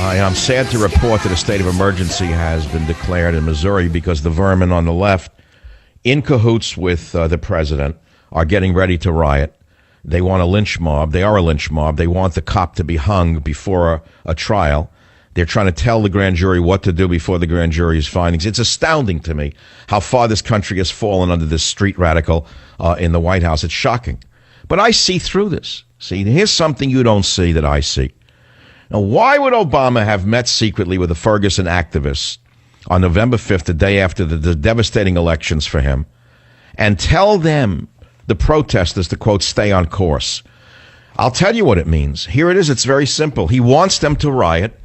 I'm sad to report that a state of emergency has been declared in Missouri because the vermin on the left, in cahoots with the president, are getting ready to riot. They want a lynch mob. They are a lynch mob. They want the cop to be hung before a trial. They're trying to tell the grand jury what to do before the grand jury's findings. It's astounding to me how far this country has fallen under this street radical in the White House. It's shocking. But I see through this. See, here's something you don't see that I see. Now, why would Obama have met secretly with the Ferguson activists on November 5th, the day after the devastating elections for him, and tell them, the protesters, to, quote, stay on course? I'll tell you what it means. Here it is. It's very simple. He wants them to riot,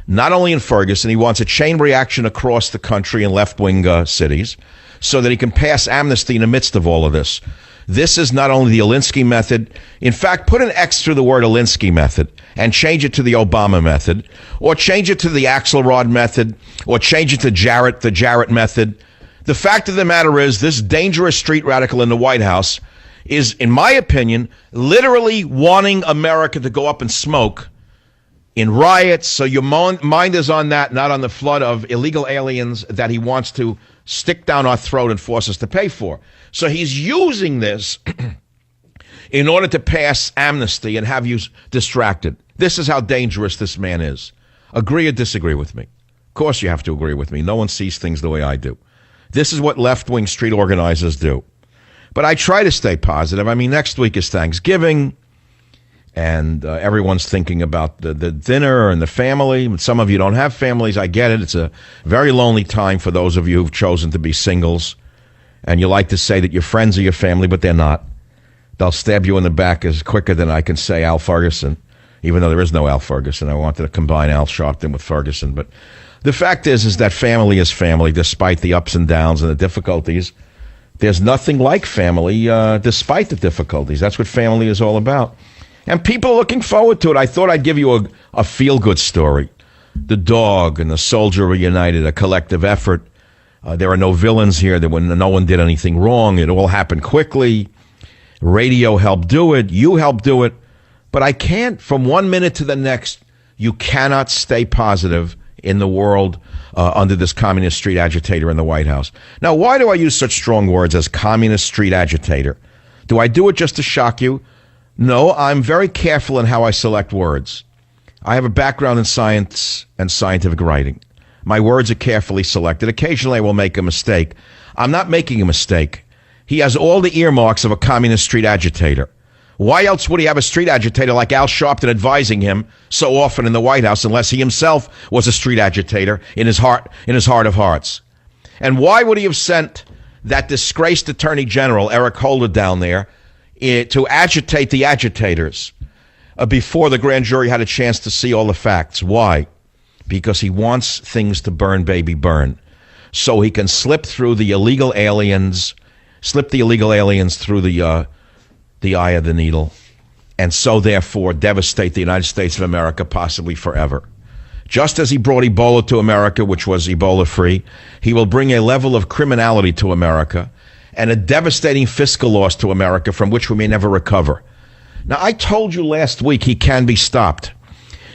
not only in Ferguson. He wants a chain reaction across the country in left-wing cities so that he can pass amnesty in the midst of all of this. This is not only the Alinsky method. In fact, put an X through the word Alinsky method and change it to the Obama method, or change it to the Axelrod method, or change it to the Jarrett method. The fact of the matter is, this dangerous street radical in the White House is, in my opinion, literally wanting America to go up and smoke in riots. So your mind is on that, not on the flood of illegal aliens that he wants to stick down our throat and force us to pay for. So he's using this in order to pass amnesty and have you distracted. This is how dangerous this man is. Agree or disagree with me? Of course you have to agree with me. No one sees things the way I do. This is what left-wing street organizers do. But I try to stay positive. I mean, next week is Thanksgiving, and everyone's thinking about the dinner and the family. Some of you don't have families. I get it. It's a very lonely time for those of you who've chosen to be singles. And you like to say that your friends are your family, but they're not. They'll stab you in the back as quicker than I can say Al Ferguson, even though there is no Al Ferguson. I wanted to combine Al Sharpton with Ferguson. But the fact is that family is family, despite the ups and downs and the difficulties. There's nothing like family, despite the difficulties. That's what family is all about. And people are looking forward to it. I thought I'd give you a feel-good story. The dog and the soldier reunited, a collective effort. There are no villains here. No one did anything wrong. It all happened quickly. Radio helped do it. You helped do it. But I can't, from 1 minute to the next, you cannot stay positive in the world under this communist street agitator in the White House. Now, why do I use such strong words as communist street agitator? Do I do it just to shock you? No, I'm very careful in how I select words. I have a background in science and scientific writing. My words are carefully selected. Occasionally I will make a mistake. I'm not making a mistake. He has all the earmarks of a communist street agitator. Why else would he have a street agitator like Al Sharpton advising him so often in the White House, unless he himself was a street agitator in his heart of hearts? And why would he have sent that disgraced Attorney General, Eric Holder, down there to agitate the agitators before the grand jury had a chance to see all the facts? Why? Because he wants things to burn, baby, burn. So he can slip the illegal aliens through the eye of the needle, and so therefore devastate the United States of America possibly forever. Just as he brought Ebola to America, which was Ebola-free, he will bring a level of criminality to America and a devastating fiscal loss to America from which we may never recover. Now, I told you last week he can be stopped.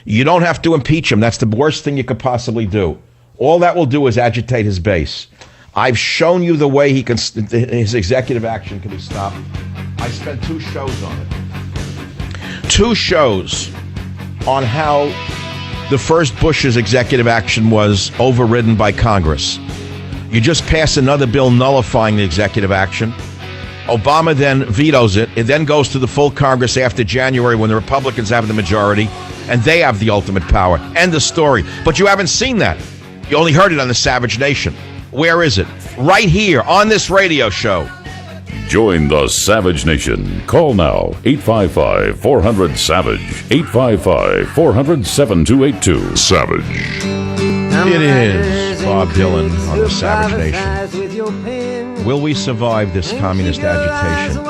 You don't have to impeach him. That's the worst thing you could possibly do. All that will do is agitate his base. I've shown you the way his executive action can be stopped. I spent 2 shows on it. 2 shows on how the first Bush's executive action was overridden by Congress. You just pass another bill nullifying the executive action. Obama then vetoes it. It then goes to the full Congress after January when the Republicans have the majority, and they have the ultimate power. End of story. But you haven't seen that. You only heard it on the Savage Nation. Where is it? Right here on this radio show. Join the Savage Nation. Call now, 855-400-SAVAGE, 855-400-7282. Savage. It is Bob Dylan on the Savage Nation. Will we survive this communist agitation?